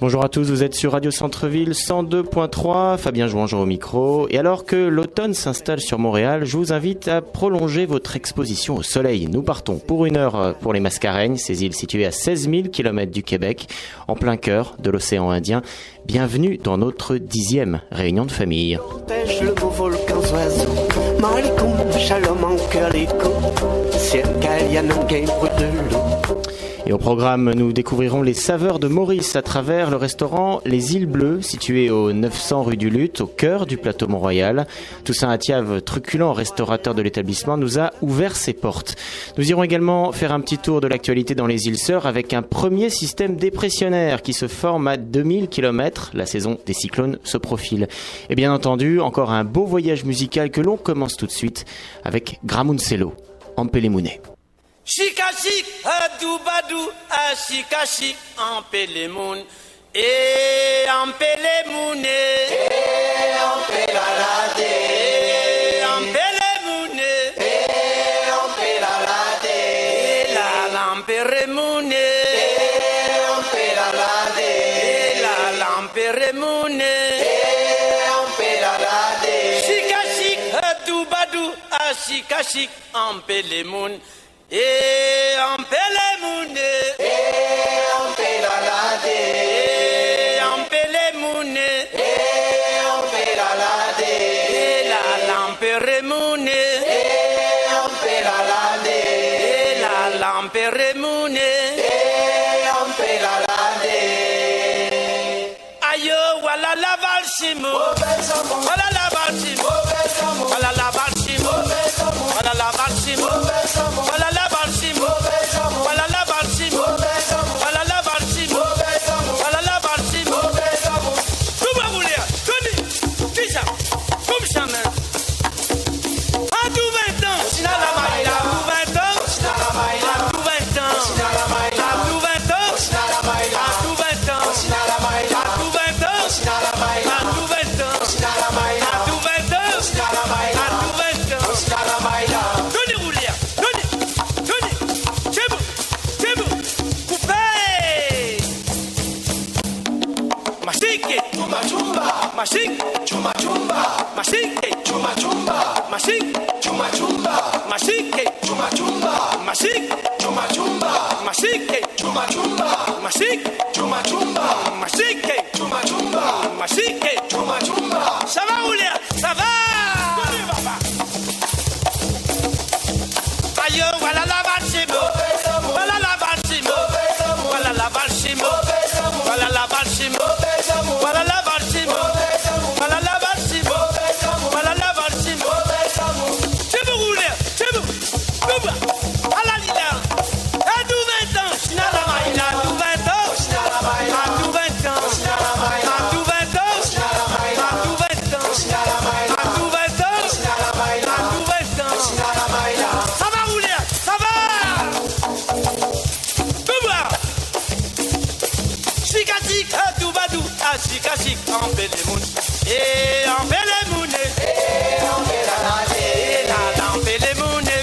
Bonjour à tous, vous êtes sur Radio Centre-Ville 102.3, Fabien Jouangeau au micro. Et alors que l'automne s'installe sur Montréal, je vous invite à prolonger votre exposition au soleil. Nous partons pour une heure pour les Mascareignes, ces îles situées à 16 000 km du Québec, en plein cœur de l'océan Indien. Bienvenue dans notre 10e réunion de famille. Le beau volcan oiseau, Malikum, Shalom en cœur l'écho, Circalianum game de l'eau. Et au programme, nous découvrirons les saveurs de Maurice à travers le restaurant Les Îles Bleues, situé au 900 rue du Luth, au cœur du plateau Mont-Royal. Toussaint Attiave, truculent restaurateur de l'établissement, nous a ouvert ses portes. Nous irons également faire un petit tour de l'actualité dans les îles Sœurs avec un premier système dépressionnaire qui se forme à 2000 km. La saison des cyclones se profile. Et bien entendu, encore un beau voyage musical que l'on commence tout de suite avec Gramuncello, Ampelemune. Chikachik, adou badou, a chikachik, ampelemoun, et ampelemoune, et ampelalade, et ampelemoune, et ampelalade, et la lamperemoune, et ampelalade, et la lamperemoune, et ampelalade. Chikachik, adou badou, a chikachik, ampelemoun. Et ampelemoune, et ampelalade, et ampelemoune, et ampelalade, et la lamperemoune, et ampelalade, et la lamperemoune, et ampelalade. Ayo wala la valsimo, wala la valsimo, wala la valsimo, wala la valsimo, wala la valsimo, wala la valsimo, wala la valsimo, wala la valsimo. Tout va rouler, Tony, Tisha, comme jamais. À tout 20 ans, à tout 20 ans, à tout 20 ans, à tout 20 ans, à tout 20 ans, à tout 20 ans, à tout 20 ans, à tout 20 ans, à tout 20 ans. Tony rouler, Tony, c'est bon, coupé. Machike, chumba chumba, machike, chumba chumba, machike, chumba chumba, machike, chumba chumba, machike, chumba chumba, machike, chumba chumba, machike, chumba chumba, machike, chumba chumba, machike, chumba chumba, machike, chumba chumba. Ça va rouler, ça va. Ayo, voilà la valsimo, voilà la valsimo, voilà la valsimo, voilà la valsimo, voilà la valsimo, voilà la valsimo, voilà la valsimo. C'est bon rouler, c'est bon, à la lila, à tout 20 ans, à tout 20 ans, à tout 20 ans, à tout 20 ans, à tout 20 ans, à tout 20 ans, à tout 20 ans. Ça va rouler, ça va. Tout voir. Chikatik, tout badou, ah chikachik, ampelemoun, et ampelemoun, et ampelalade, et la lampelemoun, et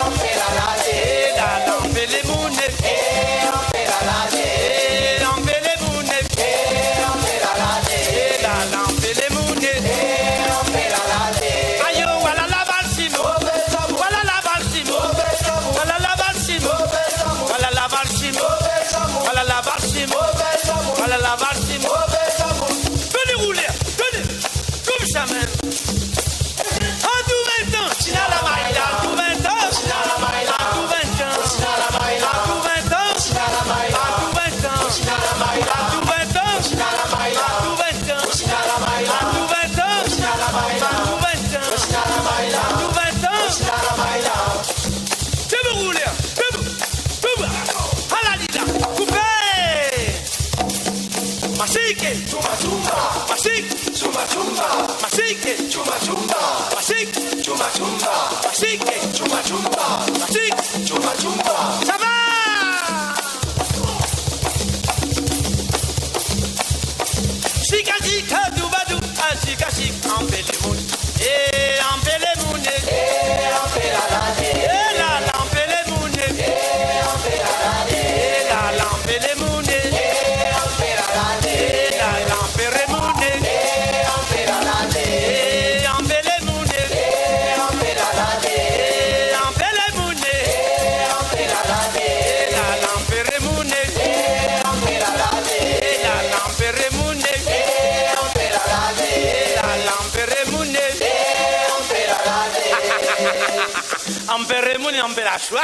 ampelalade, et la lampelemoun, et ampelalade, et ampelemoun, et ampelalade, et la lampelemoun, et ampelalade. Ayo, voilà la valsimo, voilà la valsimo, voilà la valsimo, voilà la valsimo, voilà la valsimo, voilà la valsimo. Tenez rouler, tenez, comme jamais. À tout 20 ans, à tout 20 ans, à tout 20 ans, à tout 20 ans, à tout 20 ans, à tout 20 ans, à tout 20 ans, à tout 20 ans, à tout 20 ans, à tout 20 ans. C'est bon rouler, c'est bon, à la lila, coupé. Machike, chumba chumba, machike, chumba chumba, machike, chumba chumba, machike, chumba chumba, machike, chumba chumba, machike, chumba chumba. Ça va. Chikachik, adou badou, a chikachik, ampelemoun, et ampelemoun, et ampelalade, et la lampelemoun, et ampelalade, et la lampelemoun, et ampelalade. Amperemouni, Amperachua.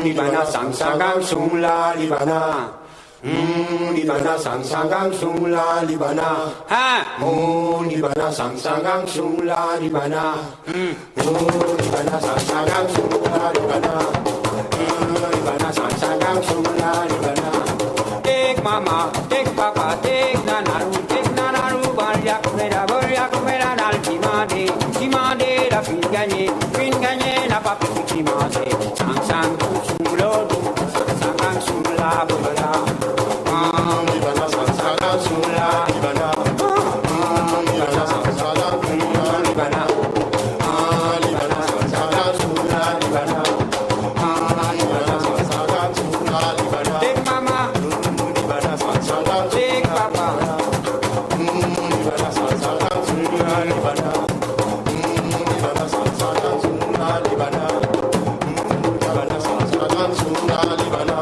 Libana sang sung la libana. Libana sang sung la libana. Libana sang sung la libana. Libana sang sung la libana. Libana sang sung la libana. Take mama, take papa, take nanaru, barya kumera nal kimade, la fin gagné, la papi kimade. Sang sung lo, sang sung la libana. Libana sang sung la libana. Libana sang sung la libana. Libana sang sung la libana. Libana sang sung la libana. Take mama, libana sang take papa. Libana sang sung la libana. Libana sang sung la libana. Libana sang sung la libana.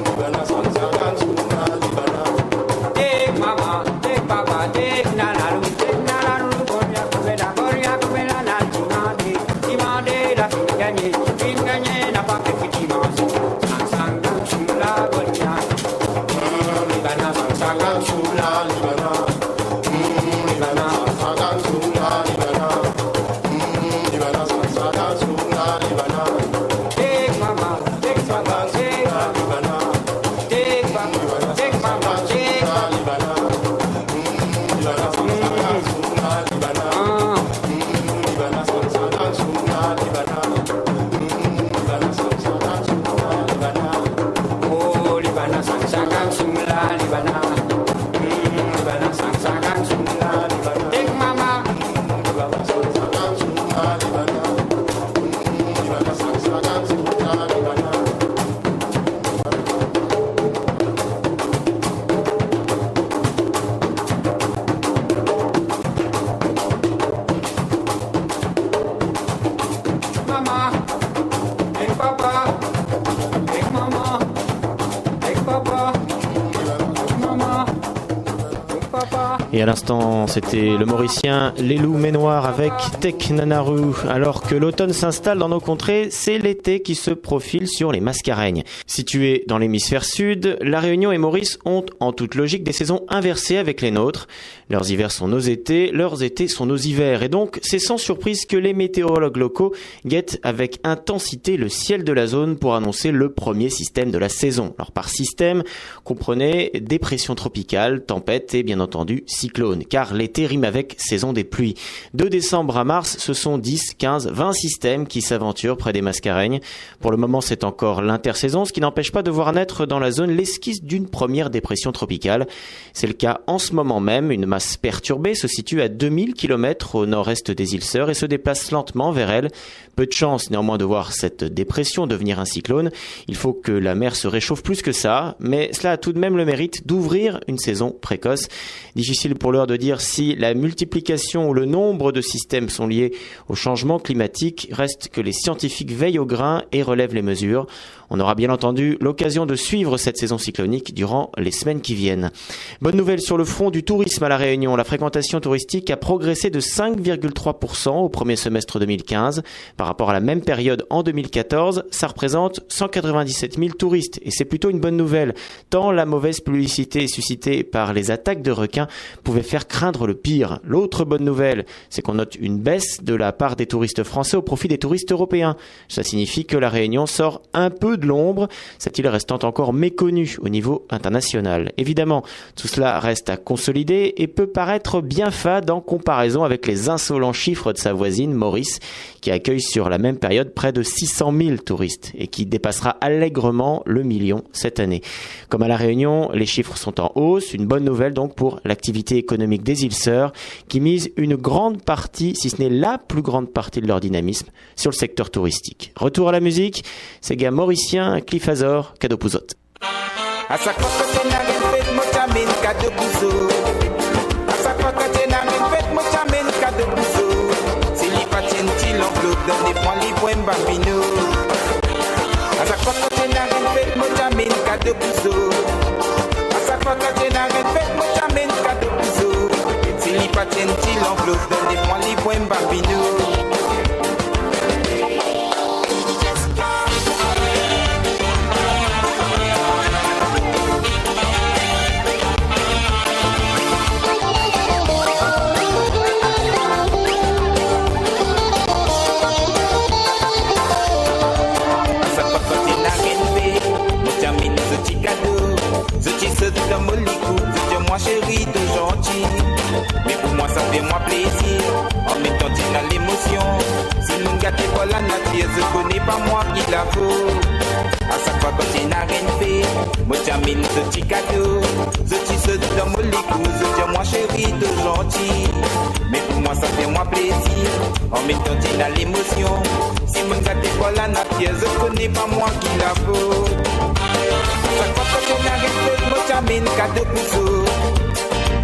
Libana sang sung la libana. Take mama, take papa, take nanaru, korea kumera na timade, la fin gagné, na papi kimase. Sang sung la bolia. Libana sang sung la libana. Libana sang sung la libana. Libana sang sung la libana. Take mama, take papa, take libana. Take papa, take mama, take libana. Libana sang sung la libana. Libana sang sung la libana. Libana sang sung la libana. Oh, libana sang sung la libana. Libana sang sung la libana. Take mama. Libana sang sung la libana. Libana sang sung la libana. Mama, hey papa, hey mama, hey papa, mama, hey papa. Et à l'instant, c'était le Mauricien Lelou Ménoir avec Tek Nanaru. Alors que l'automne s'installe dans nos contrées, c'est l'été qui se profile sur les Mascareignes. Situés dans l'hémisphère sud, La Réunion et Maurice ont en toute logique des saisons inversées avec les nôtres. Leurs hivers sont nos étés, leurs étés sont nos hivers. Et donc, c'est sans surprise que les météorologues locaux guettent avec intensité le ciel de la zone pour annoncer le premier système de la saison. Alors par système, comprenez dépression tropicale, tempête et bien entendu cyclone, car l'été rime avec saison des pluies. De décembre à mars, ce sont 10, 15, 20 systèmes qui s'aventurent près des Mascareignes. Pour le moment, c'est encore l'intersaison, ce qui n'empêche pas de voir naître dans la zone l'esquisse d'une première dépression tropicale. C'est le cas en ce moment même. Une masse perturbée se situe à 2000 km au nord-est des îles Sœurs et se déplace lentement vers elle. Peu de chance néanmoins de voir cette dépression devenir un cyclone. Il faut que la mer se réchauffe plus que ça, mais cela a tout de même le mérite d'ouvrir une saison précoce. Difficile pour l'heure de dire si la multiplication ou le nombre de systèmes sont liés au changement climatique. Reste que les scientifiques veillent au grain et relèvent les mesures. On aura bien entendu l'occasion de suivre cette saison cyclonique durant les semaines qui viennent. Bonne nouvelle sur le front du tourisme à La Réunion. La fréquentation touristique a progressé de 5,3% au premier semestre 2015. Par rapport à la même période en 2014, ça représente 197 000 touristes. Et c'est plutôt une bonne nouvelle, tant la mauvaise publicité suscitée par les attaques de requins pouvait faire craindre le pire. L'autre bonne nouvelle, c'est qu'on note une baisse de la part des touristes français au profit des touristes européens. Ça signifie que La Réunion sort un peu de l'ombre, cette île restant encore méconnue au niveau international. Évidemment, tout cela reste à consolider et peut paraître bien fade en comparaison avec les insolents chiffres de sa voisine Maurice, qui accueille sur la même période près de 600 000 touristes et qui dépassera allègrement le million cette année. Comme à La Réunion, les chiffres sont en hausse, une bonne nouvelle donc pour l'activité économique des îles Sœurs, qui mise une grande partie, si ce n'est la plus grande partie de leur dynamisme, sur le secteur touristique. Retour à la musique, c'est gars mauricien Cliff Azor, Cadeau Pouzotte. Patenti l'enclos, donnez-moi les points babino. Moi chérie de gentil, mais pour moi ça fait moi plaisir. En même temps tu as l'émotion. Si nous gâtez pas la nature, je connais pas moi qui la faut. À chaque fois quand tu n'as rien fait, moi j'amène ce petit cadeau. Je dis ce dans mon licou, je dis moi chérie de gentil, mais pour moi ça fait moi plaisir. En même temps tu as l'émotion. Si nous gâtez pas la nature, je connais pas moi qui la faut. À chaque fois que tu n'as rien fait, moi j'amène cadeau pour ça.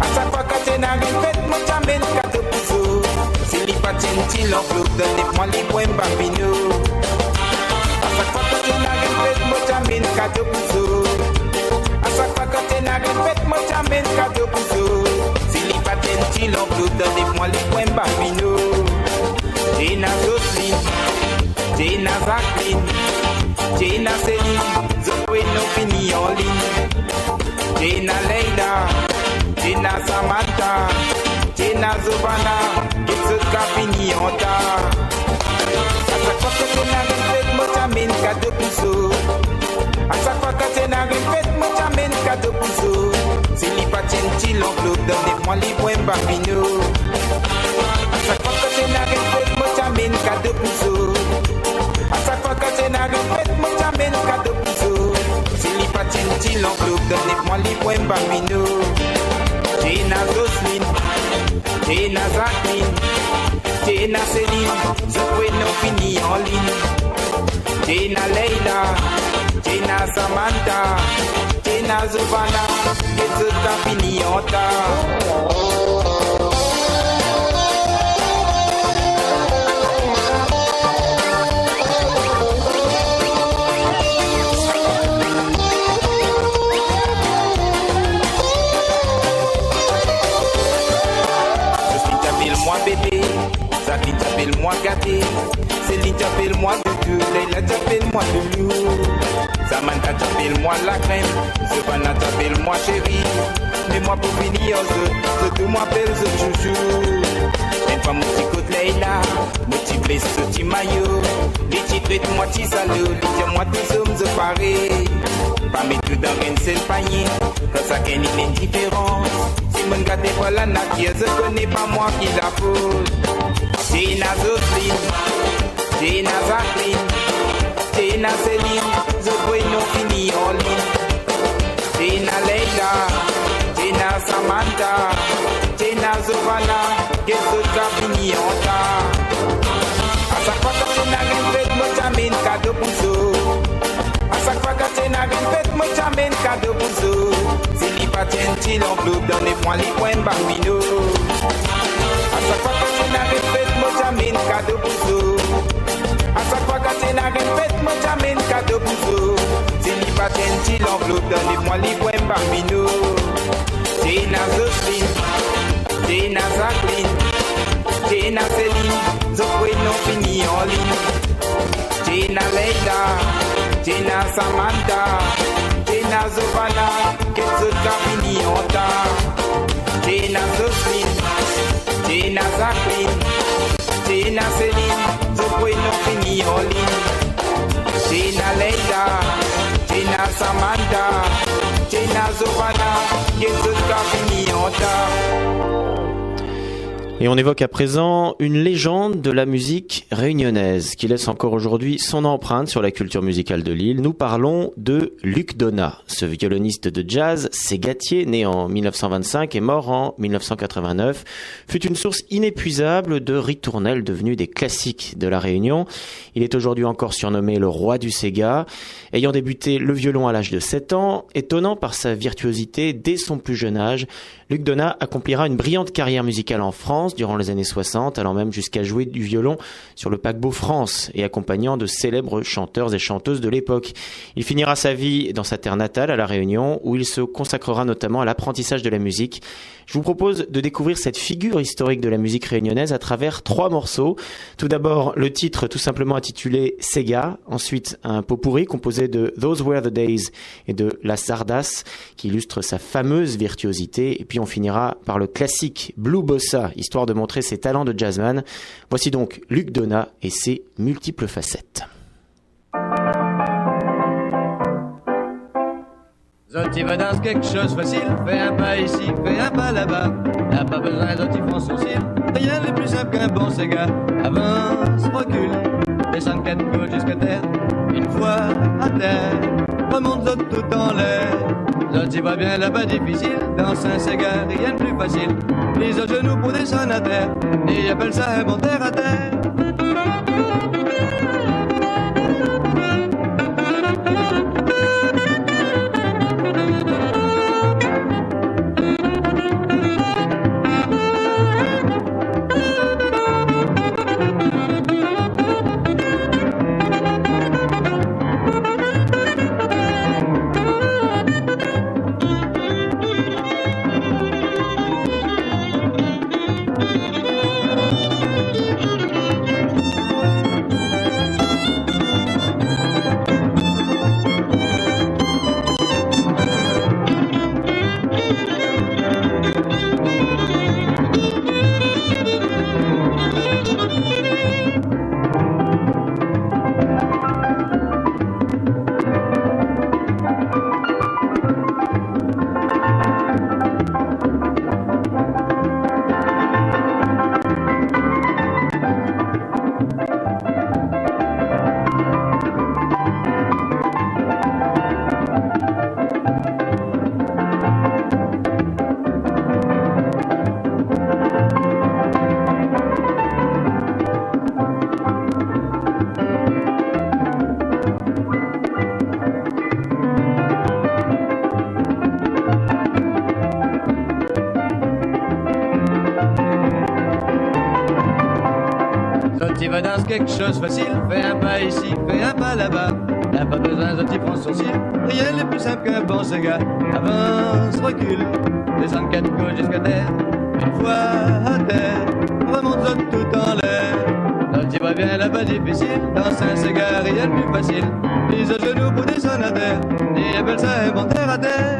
À chaque fois que tu n'as rien fait, moi j'amène cadeau pour ça. Si les patines t'y l'enclos, donnez-moi les points babino. À chaque fois que tu n'as rien fait, moi j'amène cadeau pour ça. À chaque fois que tu n'as rien fait, moi j'amène cadeau pour ça. Si les patines t'y l'enclos, donnez-moi les points babino. Tina Jocelyne, Tina Jacqueline, Tina Céline, Zoé no fini en ligne. Tina Leila, Tina Samantha, Tina Zobana, Gitsuka fini en tas. À chaque fois que tu n'as rien fait, moi j'amène cadeau pour ça. À chaque fois que tu n'as rien fait, moi j'amène cadeau pour ça. Si les patines t'y l'enclos, donnez-moi les points babino. À chaque fois que tu n'as rien fait, moi j'amène cadeau pour ça. À chaque fois que tu n'as rien fait, moi j'amène cadeau pour ça. Si les patines t'y l'enclos, donnez-moi les points babino. Tina Jocelyne, Tina Jacqueline, Tina Céline, Zoé no fini en ligne. Tina Leila, Tina Samantha, Tina Zobana, Gitsuka fini en tas. Moi bébé, Zaki t'appelle-moi gâté, Céline t'appelle-moi Doudou, Leila t'appelle-moi Loulou, Samantha t'appelle-moi la crème, Savannah t'appelle-moi chérie, mais moi pour finir, je tout m'appelle ce chouchou. Même pas mon petit côté Leila, mon petit blesse, ce petit maillot, les petits traites, moi petit salaud, les tiens moi tous hommes se parer, pas mettre tout dans un seul panier, quand ça gagne une indifférence. Si mon gars n'est pas la nature, je connais pas moi qui la fout. Tina Jocelyne, Tina Jacqueline, Tina Céline, Zoé no fini en ligne. Tina Leila, Tina Samantha, Tina Zobana, Gitsuka fini en tas. À chaque fois que tu n'as rien fait, moi j'amène cadeau pour ça. À chaque fois que tu n'as rien fait, moi j'amène cadeau pour ça. Si les patines t'y l'enclos, donnez-moi les points babino. À chaque fois que tu n'as rien fait, moi j'amène cadeau pour ça. À chaque fois que tu n'as rien fait, moi j'amène cadeau pour ça. Si les patines t'y l'enclos, donnez-moi les points babino. Tina Jocelyne, Tina Jacqueline, Tina Céline, Zoé no fini en ligne. Tina Leila, Tina Samantha, Tina Zobana, Gitsuka fini en tas. Tina Jocelyne, Tina Jacqueline, Tina Céline, Zoé no fini en ligne. Tina Leila, Tina Samantha, Tina Zobana, Gitsuka fini en tas. Et on évoque à présent une légende de la musique réunionnaise qui laisse encore aujourd'hui son empreinte sur la culture musicale de l'île. Nous parlons de Luc Donat. Ce violoniste de jazz ségatier, né en 1925 et mort en 1989, fut une source inépuisable de ritournelles devenues des classiques de la Réunion. Il est aujourd'hui encore surnommé le roi du Séga. Ayant débuté le violon à l'âge de 7 ans, étonnant par sa virtuosité dès son plus jeune âge, Luc Donat accomplira une brillante carrière musicale en France, France durant les années 60, allant même jusqu'à jouer du violon sur le paquebot France et accompagnant de célèbres chanteurs et chanteuses de l'époque. Il finira sa vie dans sa terre natale, à La Réunion, où il se consacrera notamment à l'apprentissage de la musique. Je vous propose de découvrir cette figure historique de la musique réunionnaise à travers 3 morceaux. Tout d'abord, le titre tout simplement intitulé Sega, ensuite un pot-pourri composé de Those Were the Days et de La Sardasse, qui illustre sa fameuse virtuosité, et puis on finira par le classique Blue Bossa, histoire de montrer ses talents de jazzman. Voici donc Luc Donat et ses multiples facettes. Zolti va danser quelque chose facile, fais un pas ici, fais un pas là-bas. N'a pas besoin Zolti prend son cil, rien n'est plus simple qu'un bon Sega. Avance, recule, descends 4 côtes jusqu'à terre. Une fois à terre, remonte Zolti tout en l'air. Zolti va bien là-bas difficile, dans un Sega, rien de plus facile. Mise au genou pour descendre à terre, et appelle ça un bon terre à terre. Zolti va danser quelque chose facile, fais un pas ici, fais un pas là-bas. N'a pas besoin Zolti prend son cil, rien n'est plus simple qu'un bon Sega. Avance, recule, descends 4 côtes jusqu'à terre. Une fois à terre, remonte Zolti tout en l'air. Zolti va bien là-bas difficile, dans un Sega, rien de plus facile. Mise au genou pour descendre à terre, et appelle ça un bon terre à terre.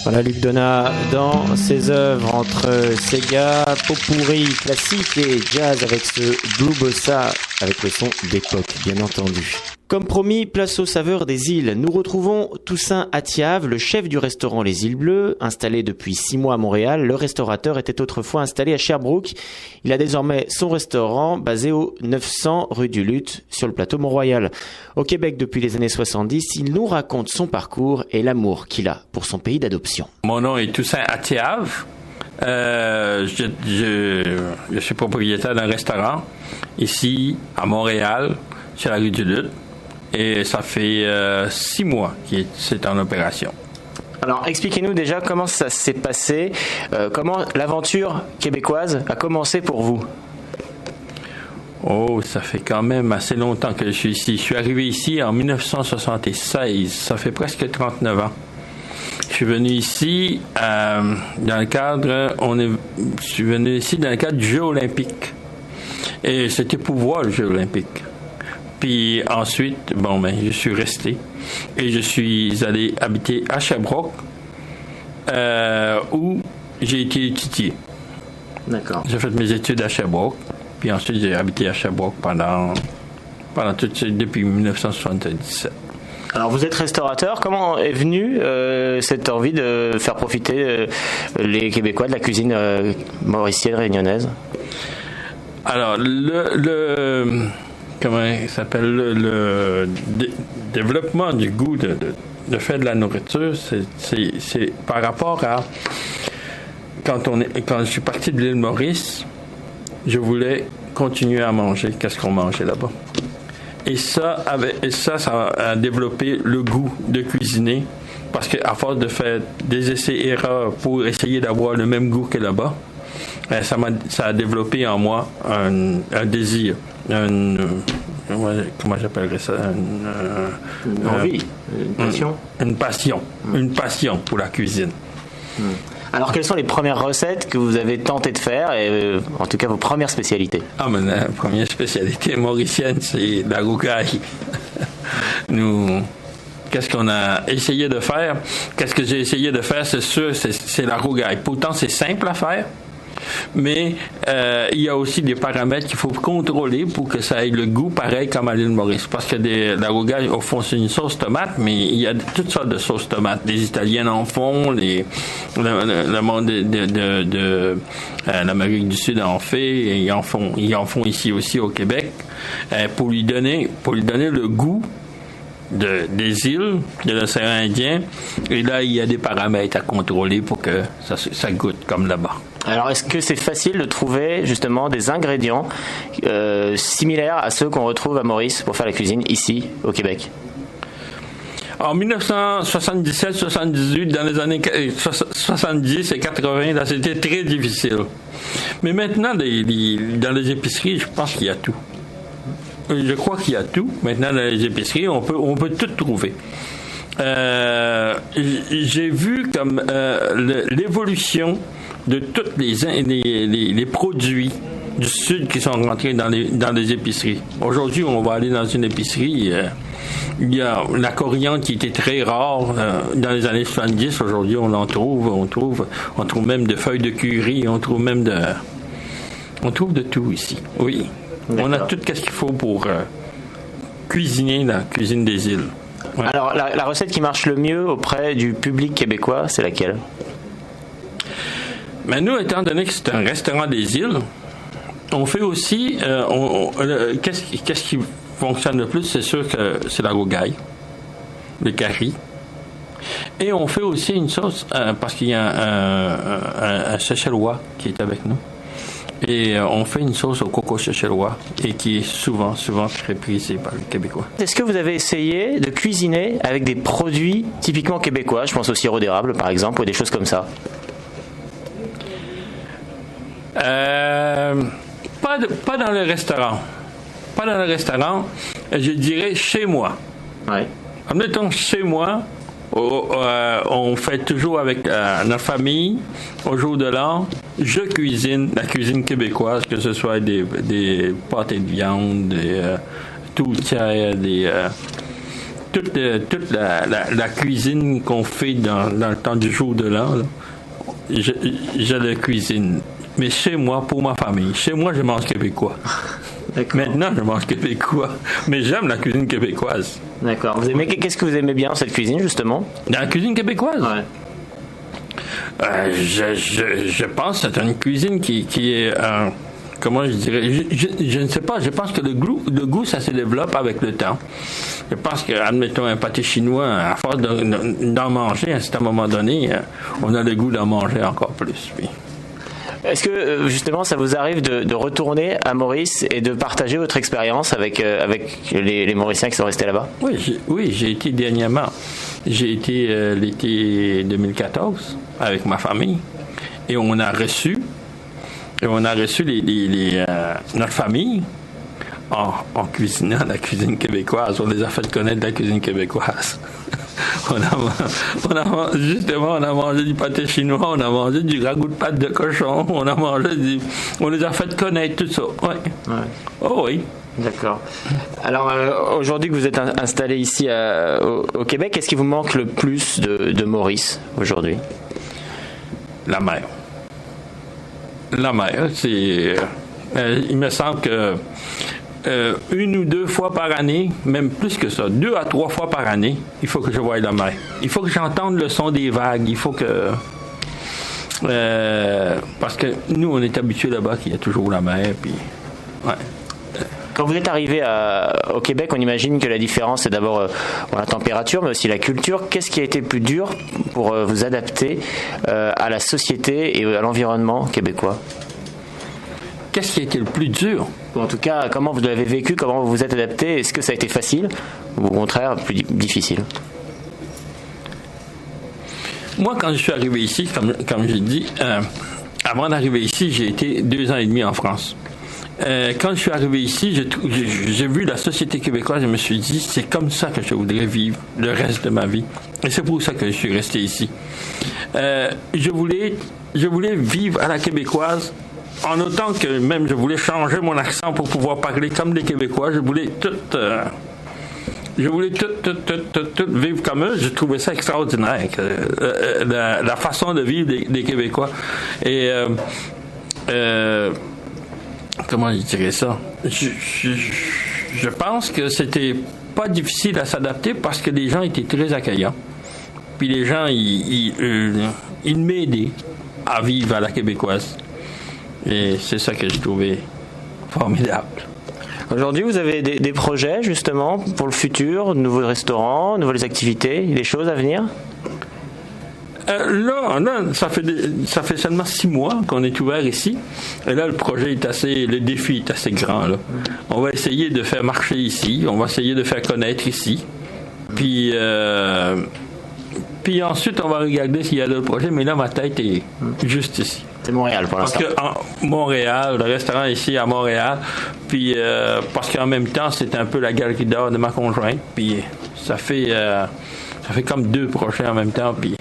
Voilà Luc Donat dans ses œuvres entre Sega, pot-pourri classique et jazz avec ce blue bossa avec le son d'époque bien entendu. Comme promis, place aux saveurs des îles. Nous retrouvons Toussaint Attiave, le chef du restaurant Les Îles Bleues. Installé depuis 6 mois à Montréal, le restaurateur était autrefois installé à Sherbrooke. Il a désormais son restaurant basé au 900 rue du Luth sur le plateau Mont-Royal. Au Québec depuis les années 70, il nous raconte son parcours et l'amour qu'il a pour son pays d'adoption. Mon nom est Toussaint Attiave. Je suis propriétaire d'un restaurant ici à Montréal, sur la rue du Luth. Et ça fait 6 mois que c'est en opération. Alors, expliquez-nous déjà comment ça s'est passé, comment l'aventure québécoise a commencé pour vous. Oh, ça fait quand même assez longtemps que je suis ici. Je suis arrivé ici en 1976. Ça fait presque 39 ans. Je suis venu ici dans le cadre, je suis venu ici dans le cadre du Jeu olympique. Et c'était pour voir le Jeu olympique. Puis ensuite, je suis resté et je suis allé habiter à Sherbrooke où j'ai été étudié. D'accord. J'ai fait mes études à Sherbrooke, puis ensuite j'ai habité à Sherbrooke pendant depuis 1977. Alors vous êtes restaurateur, comment est venue cette envie de faire profiter les Québécois de la cuisine mauricienne réunionnaise? Alors comment il s'appelle le développement du goût de faire de la nourriture, c'est par rapport à quand je suis parti de l'île Maurice, je voulais continuer à manger qu'est-ce qu'on mangeait là-bas. Et ça a développé le goût de cuisiner parce qu'à force de faire des essais-erreurs pour essayer d'avoir le même goût que là-bas, ça a développé en moi un désir, comment j'appellerais ça, une envie, une passion. Une passion pour la cuisine. Alors quelles sont les premières recettes que vous avez tenté de faire et en tout cas vos premières spécialités? La première spécialité mauricienne, c'est la rougaille. Qu'est-ce qu'on a essayé de faire? Qu'est-ce que j'ai essayé de faire? C'est sûr, c'est la rougaille. Pourtant, c'est simple à faire. Mais il y a aussi des paramètres qu'il faut contrôler pour que ça ait le goût pareil comme à l'île Maurice. Parce que la rougaille, au fond, c'est une sauce tomate, mais il y a toutes sortes de sauces tomates. Les Italiens en font, le monde de l'Amérique du Sud en fait, et ils en font ici aussi au Québec, pour lui donner le goût des îles de l'océan Indien. Et là, il y a des paramètres à contrôler pour que ça goûte comme là-bas. Alors, est-ce que c'est facile de trouver justement des ingrédients similaires à ceux qu'on retrouve à Maurice pour faire la cuisine ici, au Québec? En 1977-78, dans les années 70 et 80, là, c'était très difficile. Mais maintenant, dans les épiceries, je pense qu'il y a tout. Je crois qu'il y a tout. Maintenant, dans les épiceries, on peut tout trouver. J'ai vu comme l'évolution de tous les produits du sud qui sont rentrés dans les épiceries. Aujourd'hui, on va aller dans une épicerie, il y a la coriandre qui était très rare dans les années 70. Aujourd'hui, on trouve même de feuilles de curry, on trouve de tout ici. Oui. D'accord. On a tout ce qu'il faut pour cuisiner la cuisine des îles. Ouais. Alors, la recette qui marche le mieux auprès du public québécois, c'est laquelle? Mais nous, étant donné que c'est un restaurant des îles, on fait aussi... qu'est-ce qui fonctionne le plus? C'est sûr que c'est la rougaille, le curry. Et on fait aussi une sauce, parce qu'il y a un Seychellois qui est avec nous. Et on fait une sauce au coco Seychellois et qui est souvent très prisée par les Québécois. Est-ce que vous avez essayé de cuisiner avec des produits typiquement québécois? Je pense au sirop d'érable, par exemple, ou des choses comme ça. Pas dans le restaurant. Pas dans le restaurant. Je dirais chez moi. Ouais. Admettons, chez moi, on fait toujours avec notre famille, au jour de l'an, je cuisine la cuisine québécoise, que ce soit des pâtés de viande, des tourtières, toute la cuisine qu'on fait dans le temps du jour de l'an, là, je la cuisine. Mais chez moi, pour ma famille. Chez moi, je mange québécois. D'accord. Maintenant, je mange québécois. Mais j'aime la cuisine québécoise. D'accord. Qu'est-ce que vous aimez bien dans cette cuisine, justement? Dans la cuisine québécoise? Ouais. Je pense que c'est une cuisine qui est... comment je dirais? Je ne sais pas. Je pense que le goût, ça se développe avec le temps. Je pense que, admettons, un pâté chinois, à force d'en manger, à un certain moment donné, on a le goût d'en manger encore plus. Puis. Est-ce que, justement, ça vous arrive de retourner à Maurice et de partager votre expérience avec les Mauriciens qui sont restés là-bas? Oui, j'ai été dernièrement. J'ai été l'été 2014 avec ma famille et on a reçu notre famille en cuisinant la cuisine québécoise. On les a fait connaître la cuisine québécoise. On a mangé du pâté chinois, on a mangé du ragoût de pâte de cochon, on les a fait connaître, tout ça. Ouais. Oh oui. D'accord. Alors, aujourd'hui que vous êtes installé ici au Québec, qu'est-ce qui vous manque le plus de Maurice aujourd'hui? La mer. La mer, c'est... il me semble que une ou deux fois par année, même plus que ça, 2 à 3 fois par année, il faut que je voie la mer. Il faut que j'entende le son des vagues. Il faut que... parce que nous, on est habitués là-bas qu'il y a toujours la mer. Puis, ouais. Quand vous êtes arrivé au Québec, on imagine que la différence, c'est d'abord la température, mais aussi la culture. Qu'est-ce qui a été le plus dur pour vous adapter à la société et à l'environnement québécois? Qu'est-ce qui a été le plus dur? Ou en tout cas, comment vous l'avez vécu? Comment vous vous êtes adapté? Est-ce que ça a été facile ou au contraire plus difficile? Moi, quand je suis arrivé ici, comme j'ai dit, avant d'arriver ici, j'ai été 2 ans et demi en France. Quand je suis arrivé ici, j'ai vu la société québécoise et je me suis dit, c'est comme ça que je voudrais vivre le reste de ma vie. Et c'est pour ça que je suis resté ici. Je voulais vivre à la québécoise, en autant que même je voulais changer mon accent pour pouvoir parler comme les Québécois. Je voulais tout vivre comme eux. Je trouvais ça extraordinaire, la façon de vivre des Québécois. Et comment je dirais ça? Je pense que c'était pas difficile à s'adapter parce que les gens étaient très accueillants. Puis les gens, ils m'aidaient à vivre à la québécoise. Et c'est ça que je trouvais formidable. Aujourd'hui, vous avez des projets, justement, pour le futur, de nouveaux restaurants, nouvelles activités, des choses à venir? Là, ça fait seulement 6 mois qu'on est ouvert ici. Et là, le défi est assez grand, là. On va essayer de faire marcher ici. On va essayer de faire connaître ici. Puis ensuite, on va regarder s'il y a d'autres projets. Mais là, ma tête est juste ici. C'est Montréal pour l'instant. Parce que Montréal, le restaurant ici à Montréal, puis parce qu'en même temps, c'est un peu la galerie d'art de ma conjointe. Puis ça fait comme 2 projets en même temps. Puis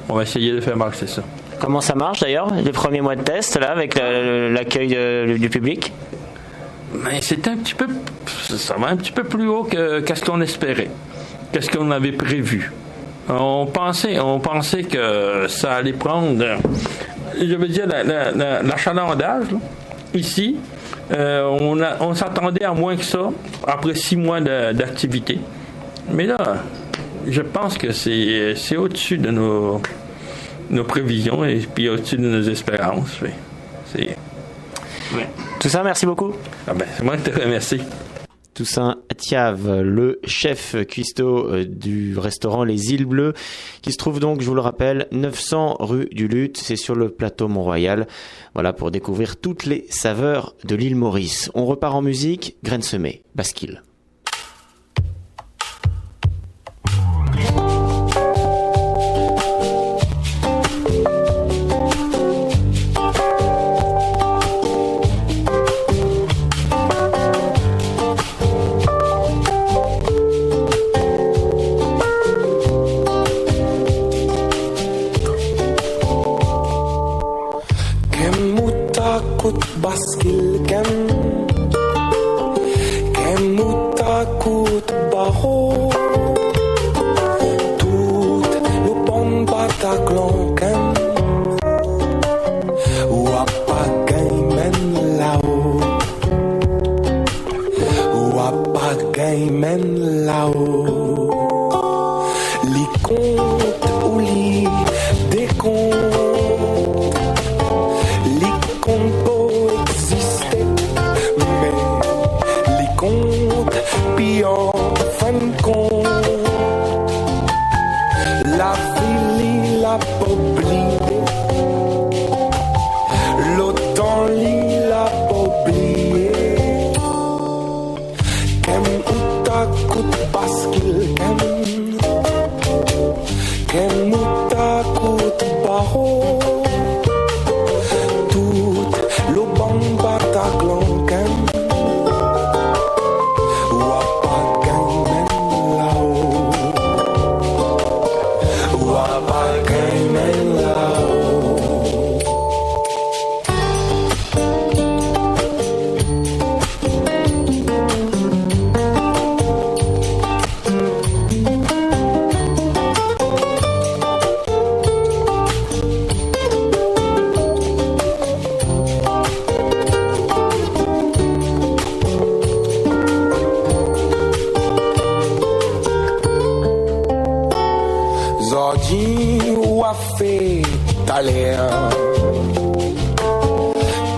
on va essayer de faire marcher ça. Comment ça marche d'ailleurs, les premiers mois de test là, avec l'accueil du public? Mais c'est ça va un petit peu plus haut qu'est-ce qu'on espérait, qu'est-ce qu'on avait prévu. On pensait que ça allait prendre, je veux dire, l'achalandage, là, ici, on s'attendait à moins que ça, après 6 mois d'activité. Mais là, je pense que c'est au-dessus de nos prévisions et puis au-dessus de nos espérances. Ouais. Toussaint, merci beaucoup. C'est moi qui te remercie. Toussaint Attiave, le chef cuistot du restaurant Les Îles Bleues, qui se trouve donc, je vous le rappelle, 900 rue du Luth, c'est sur le plateau Mont-Royal. Voilà, pour découvrir toutes les saveurs de l'île Maurice. On repart en musique, Graines semées, Basquille. Baskil kem mutakut baho tout le bon Bataclan kem wapagay men lao li compte ou li décompte li compte puis en fin de compte, la ville l'a pas oublié, l'autant l'a pas oublié. Kem utakut baskil kem utakut baho, tout le bon Bataclan kem.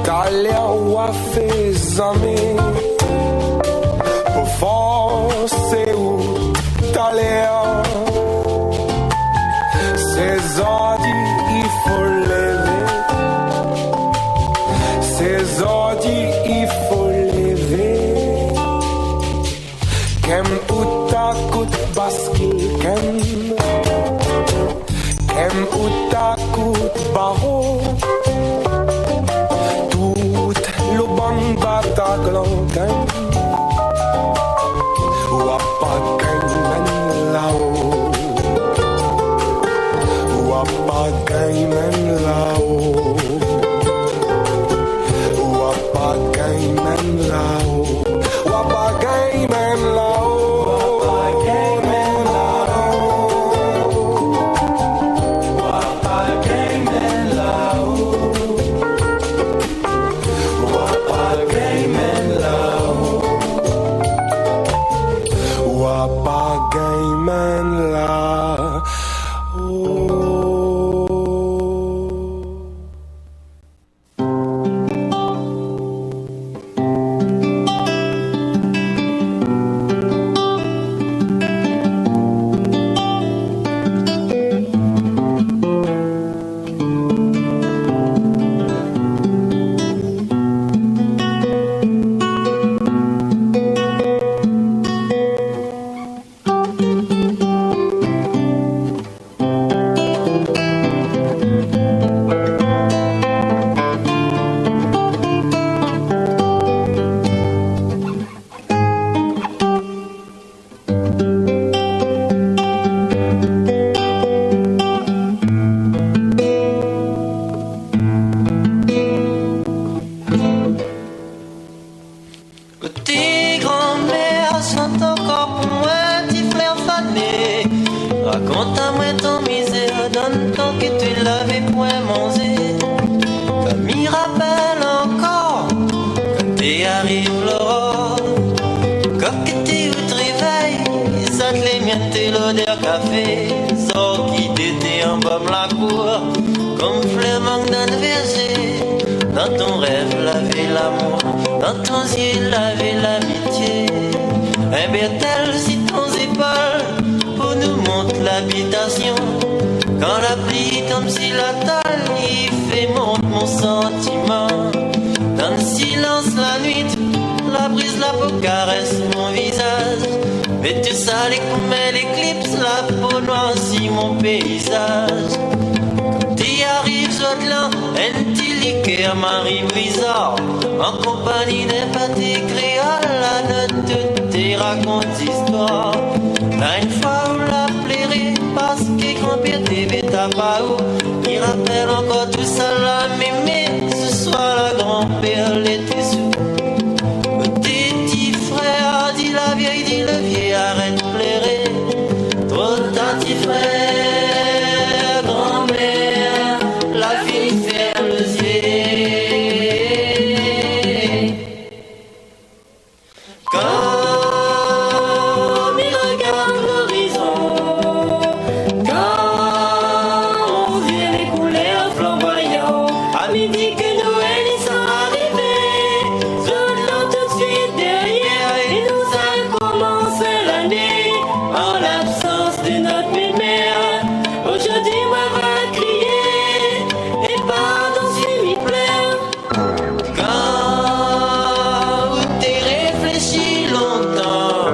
Taler wafé zame pour forcer ou taler ces ordis il faut lever ces ordis il faut lever kem utakut baskil kem utakut baho tout le bon Bataclan kem wapagay men lao wapagay men lao wapagay men lao wapagay men lao arrive l'aurore. Coqueté ou te réveille, ça te les miennes, t'es l'odeur café. Sort qui t'était en bas la cour, comme fleur manque d'un verger. Dans ton rêve, laver l'amour, dans ton yeux, laver l'amitié. Un bertel si ton épaules, pour nous montre l'habitation. Quand la pluie tombe sur la table, il fait monter mon sentiment. Dans le silence la nuit, la brise, la peau caresse mon visage. Mais tu sales comme l'éclipse, la peau noircit mon paysage. Tu arrives au delà, un petit liqueur Marie Brizard. En compagnie d'un pâté créole, la note de tes racontes histoires. T'as une fois où la plairait, parce que grand-père t'aimait ta pas où. Il rappelle encore tout ça là, mémé. Ce soir la grand-père l'était sous. Tes petits frères, dit la vieille, dit le vieux, arrête de pleurer. Trop tard, petit frère, grand-mère, la fille ferme les yeux. Comme il regarde l'horizon, quand on vient les couleurs flamboyantes, à midi que Noël y sont arrivés, je l'entends tout de suite derrière, et nous a commencé l'année, en l'absence de notre belle-mère. Aujourd'hui, moi va crier, et pardon si m'y plaît. Quand t'es réfléchi longtemps,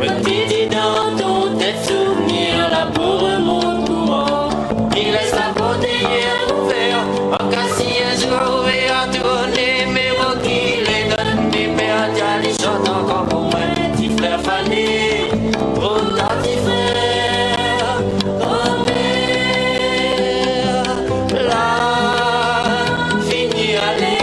petit dans ton tête souvenir, la peau remonte courant. Il laisse la porte hier ouverte, en cas si un jour ouvert à tourner, mais moi qui les donne des mères, tiens les chantes encore pour moi, petit frère fané, trop tard petit frère, grand-mère, la fini aller.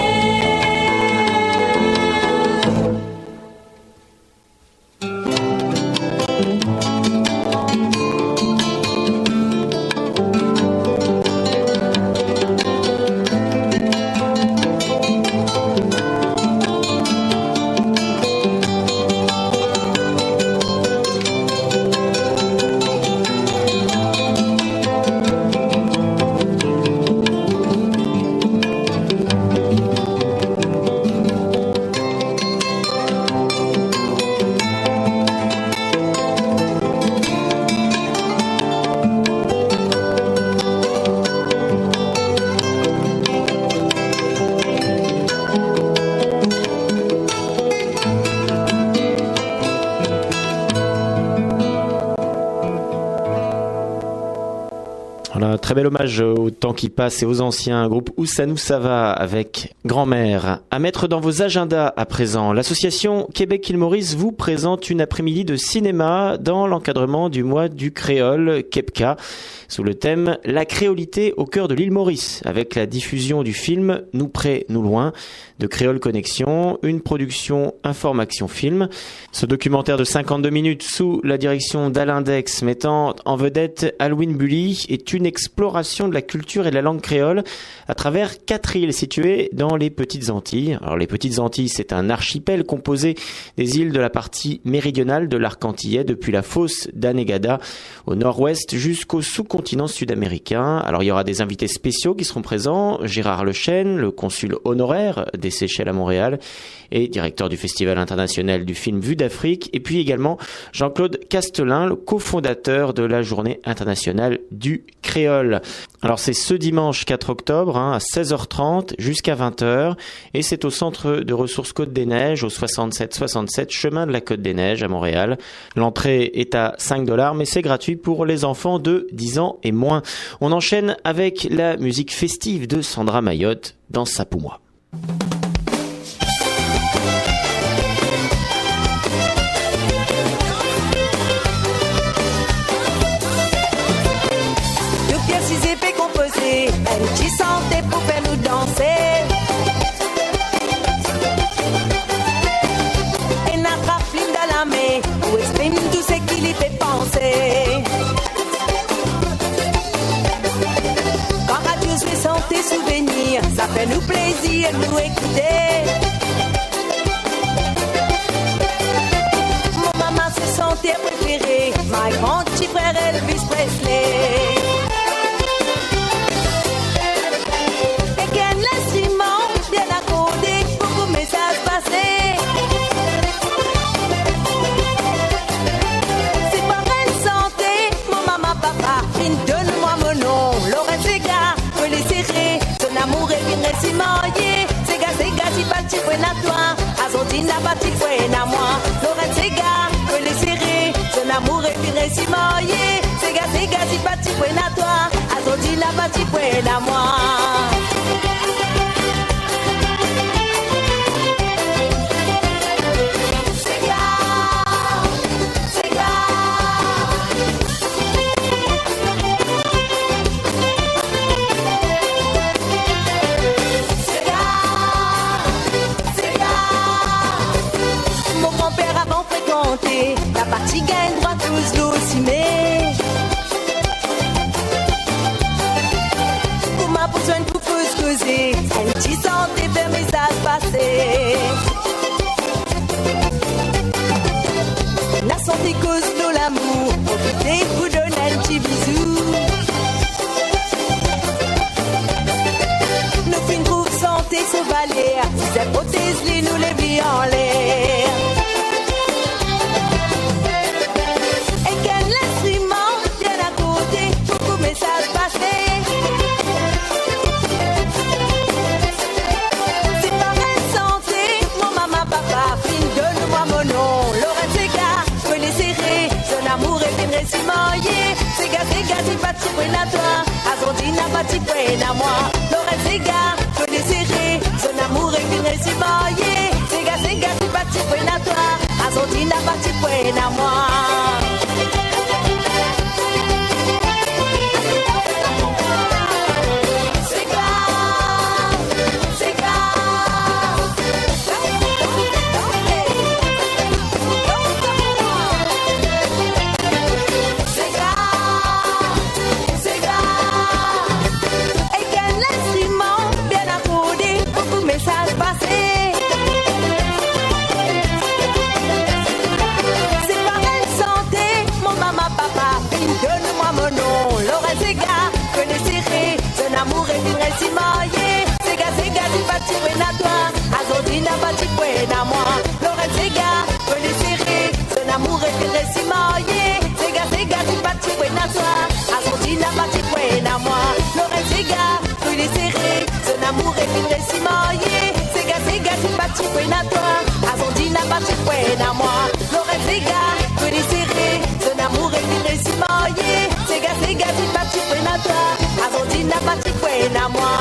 Voilà, très bel hommage au temps qui passe et aux anciens. Groupe Ousanou Sava avec Grand-mère. À mettre dans vos agendas à présent, l'association Québec-Île Maurice vous présente une après-midi de cinéma dans l'encadrement du mois du créole KEPCA, sous le thème « La créolité au cœur de l'île Maurice » avec la diffusion du film « Nous près, nous loin » de Créole Connexion, une production Information Film. Ce documentaire de 52 minutes sous la direction d'Alain Dex mettant en vedette Alwyn Bully est une exploration de la culture et de la langue créole à travers 4 îles situées dans les Petites Antilles. Alors les Petites Antilles, c'est un archipel composé des îles de la partie méridionale de l'arc antillais depuis la fosse d'Anegada au nord-ouest jusqu'au sous-continent sud-américain. Alors il y aura des invités spéciaux qui seront présents, Gérard Lechêne, le consul honoraire des Seychelles à Montréal et directeur du Festival international du film Vue d'Afrique, et puis également Jean-Claude Castelin, le cofondateur de la Journée internationale du créole. Alors c'est ce dimanche 4 octobre à 16h30 jusqu'à 20h et c'est au centre de ressources Côte des Neiges au 67 chemin de la Côte des Neiges à Montréal. L'entrée est à 5$ mais c'est gratuit pour les enfants de 10 ans et moins. On enchaîne avec la musique festive de Sandra Mayotte dans Sa pour moi. Un petit santé pour faire nous danser. Et notre flim dans la main, où exprime tout ce qui lui fait penser. Quand Radio fait santé souvenir, ça fait nous plaisir, nous écouter. my grand petit frère Elvis Presley. Et qu'un l'instrument bien accordé, beaucoup de messages passés. C'est pas une santé, mon maman, papa, donne-moi mon nom, Laurent Sega, que les serrer, son amour est bien si marié. Sega, si parti pour na toi, Azondina parti pour na moi, Laurent Sega, que les serrer, son amour est bien si marié. Sega, si parti pour na toi, Azondina parti pour na moi. La partie gagne droit tous l'ossimé. Pour ma besoin de tout causer, un petit santé vers message passé. La santé cause de l'amour, profitez pour donner un petit bisou. Nos fins trouvent santé se valaire, si ça protège les nous les vies en l'air. C'est parti pour na toi, Azondina parti pour na moi. Laurent Sega, que les serrer, son amour est bien si marié. Sega, c'est parti pour na toi, Azondina parti pour na moi. Azondina parti pour na moi, Laurent Sega, que les serrer, son amour est si marié. Sega, c'est parti pour na toi, Azondina parti pour na moi, Laurent Sega, que les serrer, son amour est si marié. Sega, c'est parti pour na toi, Azondina parti pour na moi, Laurent Sega, que les serrer, son amour est si marié. Sega, c'est parti pour na toi, Azondina parti pour na moi.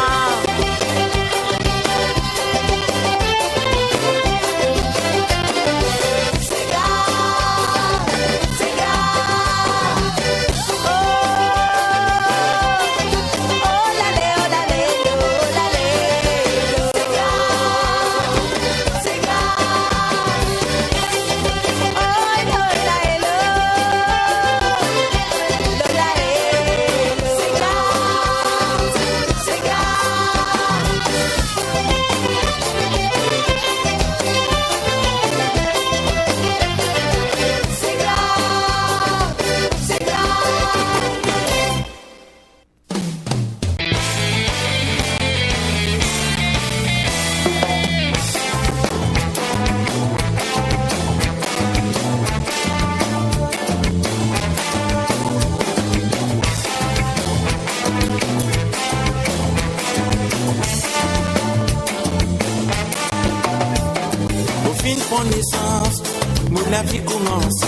La vie commence.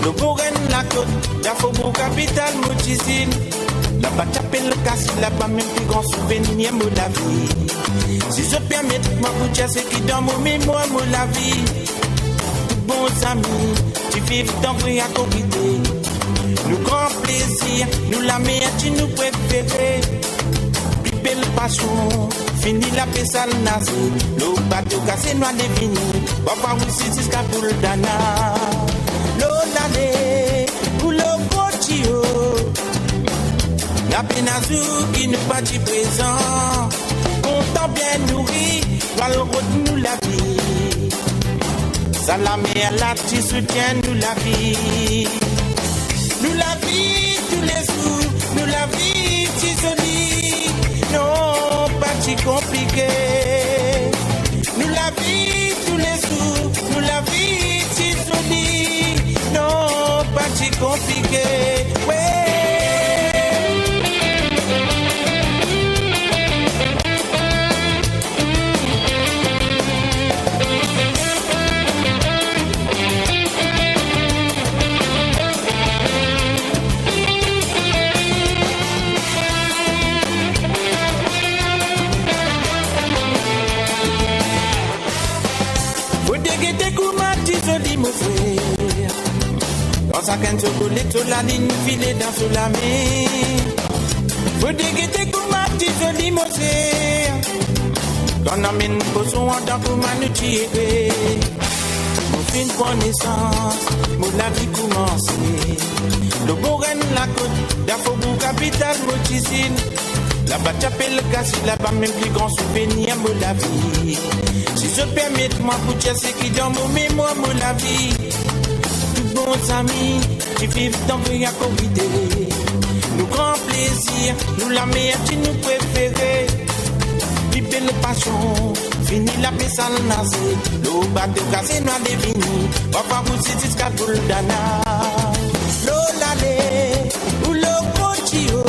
Le bourren la côte, la faubourg capitale, Moutizine. La batte appelle le casse, la pas même plus grand souvenir, mon la vie. Si je permets, ma bouche, c'est qui dans mon mémoire, mon la vie. Bons amis, tu vives dans vrai à comité. Nous grand plaisir, nous la meilleure, tu nous préférés. Plus belle passion. Fini la paix sale nazi, le bateau cassé noir de vini. Papa aussi jusqu'à pour le dana. L'odale, pour le potio. La pénazou qui nous bâtit présent. Content bien nourri, va le nous la vie. Salamé à la tu soutiens nous la vie. compliqué. Ouais. Dans sa canne chocolate sur la ligne, filée dans sous la mer. Faut dégueter comme ma petite jolie mosée. Quand on amène poisson en tant que manutie. Mon fin de connaissance, mon la vie commence. Le beau reine la côte, d'Afobou capitale, Moticine. Là-bas, t'appelles le cassis, là-bas, même plus grand souvenir, mon la vie. Si je permets, moi, pour dire ce qui dans mon mémoire, mon la vie. Tous bons amis qui vivent dans le Covid. Nous grand plaisir, nous la meilleure qui nous préférait. Vive le passion, fini la paix sans le nazi. Le bas de casse noir de vini, papa vous c'est jusqu'à tout le dana. L'olale, ou le cochio.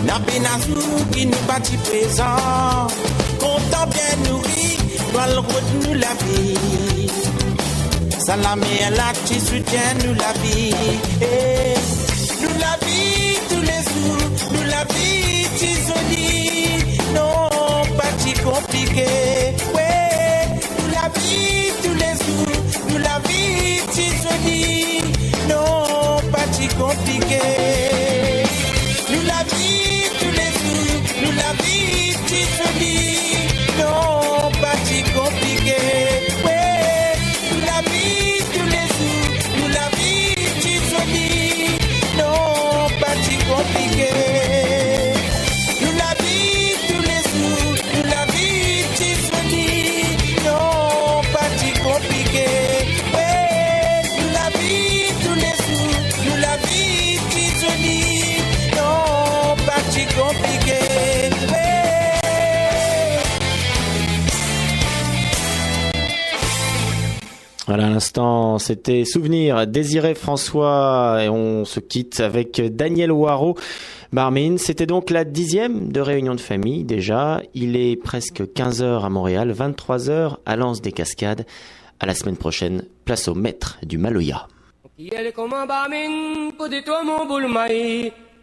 La péninsule qui nous bâtit présent, content bien nourri, doit le retenir la vie. Salamé à la qui soutient nous la vie. Et nous la vie tous les jours, nous la vie qui jolie. Non, pas si compliqué. Ouais, nous la vie tous les jours, nous la vie qui jolie. Non, pas si compliqué. Nous la vie tous les jours, nous la vie qui jolie. Non, pas si compliqué. Ouais, nous la vie tous les jours, nous la vie qui jolie. Non, pas si compliqué. Nous la vie tous les jours, nous la vie qui jolie. Non, pas si compliqué. Ouais, nous la vie tous les jours, nous la vie qui jolie. Non, pas si compliqué. Voilà, à l'instant, c'était Souvenir, Désiré François, et on se quitte avec Daniel Waro. Marmine, c'était donc la 10e de réunion de famille déjà. Il est presque 15h à Montréal, 23h à L'Anse des Cascades. À la semaine prochaine, place au maître du Maloya.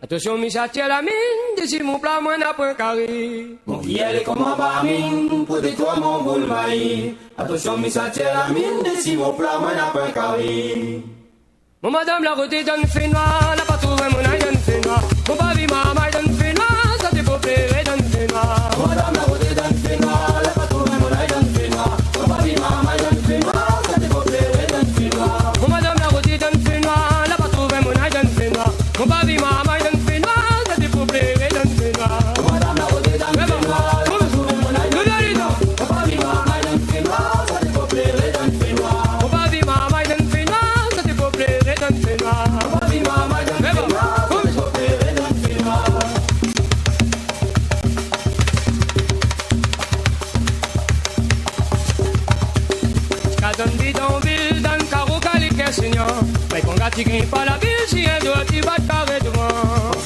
Attention, mi s'attire la mine, d'ici mon plat, moi n'a point carré. Mon qui est comme un barmine, pour détruire mon boule maïs. Attention, mi s'attire la mine, d'ici mon plat, moi n'a point carré. Mon madame la roté donne fait noir, n'a pas trouvé mon aïe donne fait noir. Mon babi maman donne fait noir, ça t'est pas plaire, donne fait noir. Mon madame la roté donne fait noir, n'a pas trouvé mon aïe donne fait noir. Mon babi maman donne fait noir, ça t'est pas plaire, donne fait noir. Mon madame la roté donne fait noir, n'a pas trouvé mon aïe donne fait noir. Mon babi maman mais qu'on gâte qui pas la ville, si un doigt tu vas te carrer devant.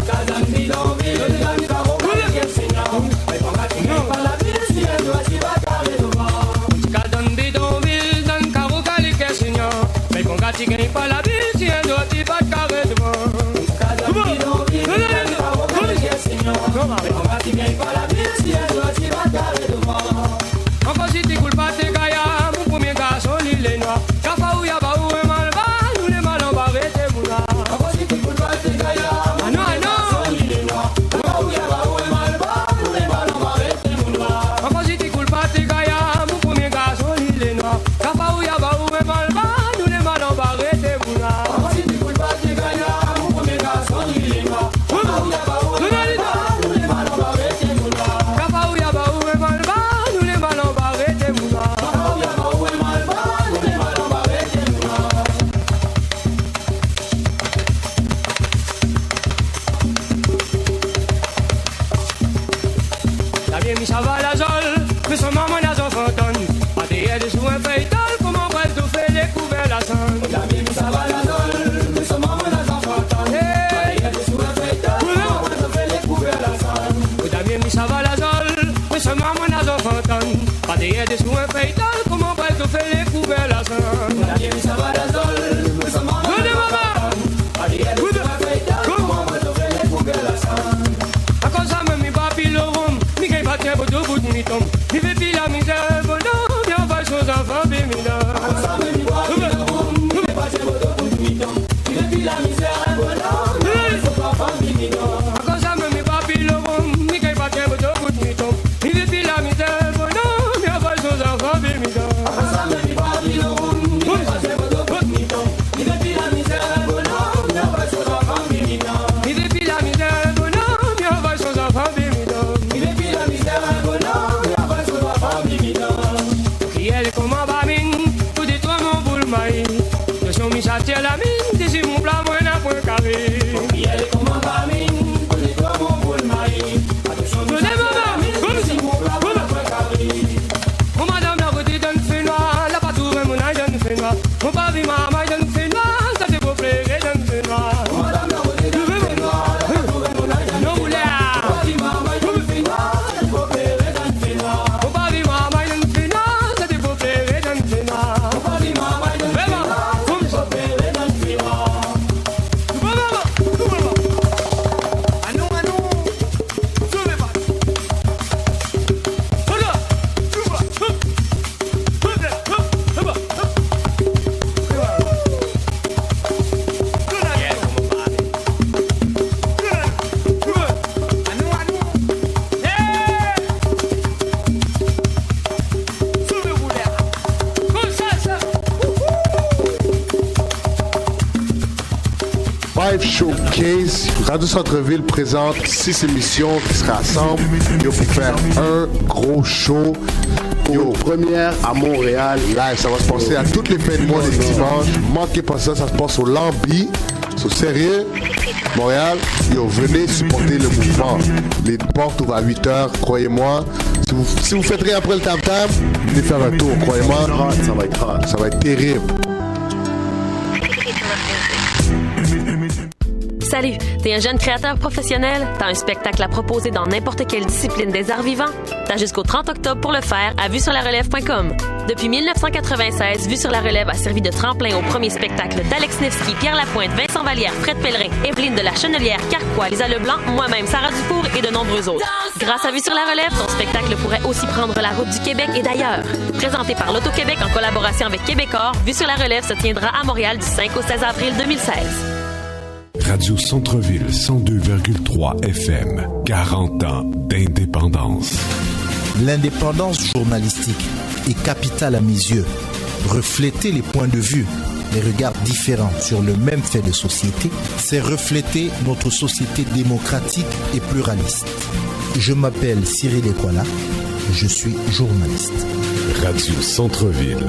Cadam bidonville, le dami caro, quel seigneur. Mais qu'on gâte qui pas la ville, si un doigt tu vas te carrer devant. Cadam bidonville, dans caro, quel seigneur. Mais qu'on gâte qui pas la ville, si un doigt tu vas te carrer devant. Cadam bidonville, le dami caro, quel seigneur. Mais qu'on gâte qui pas la ville, si un doigt tu vas te carrer devant. Encore si tu coules pas tes gaillards, mon premier garçon, il est noir. Y'a pas où y'a pas où, mal va, nous les mal embarrés, t'es moulins. Showcase, Radio Centre-Ville présente 6 émissions qui se rassemblent pour faire un gros show. Première à Montréal, live, ça va se passer à toutes les fins de mois des dimanches. Manquez pas ça, ça se passe au Lambi. So, sérieux, Montréal, venez supporter le mouvement. Les portes ouvrent à 8h, croyez-moi. Si vous faites rien après le tam-tam, venez faire un tour, croyez-moi. Ça va être terrible. Salut, t'es un jeune créateur professionnel? T'as un spectacle à proposer dans n'importe quelle discipline des arts vivants? T'as jusqu'au 30 octobre pour le faire à vuesurlarelève.com. Depuis 1996, Vue sur la Relève a servi de tremplin au premier spectacle d'Alex Nevsky, Pierre Lapointe, Vincent Vallière, Fred Pellerin, Evelyne de la Chenelière, Carquois, Lisa Leblanc, moi-même, Sarah Dufour et de nombreux autres. Grâce à Vue sur la Relève, ton spectacle pourrait aussi prendre la route du Québec et d'ailleurs. Présenté par l'Auto-Québec en collaboration avec Québecor, Vue sur la Relève se tiendra à Montréal du 5 au 16 avril 2016. Radio Centre-Ville 102,3 FM. 40 ans d'indépendance. L'indépendance journalistique est capitale à mes yeux. Refléter les points de vue, les regards différents sur le même fait de société, c'est refléter notre société démocratique et pluraliste. Je m'appelle Cyril Ekwala, je suis journaliste. Radio Centre-Ville.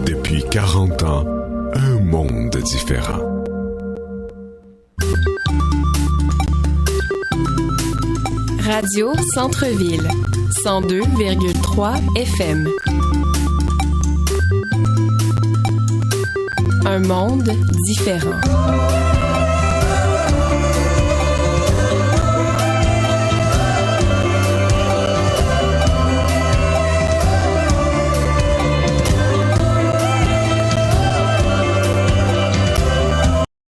Depuis 40 ans, un monde différent. Radio Centre-Ville, 102,3 FM. Un monde différent.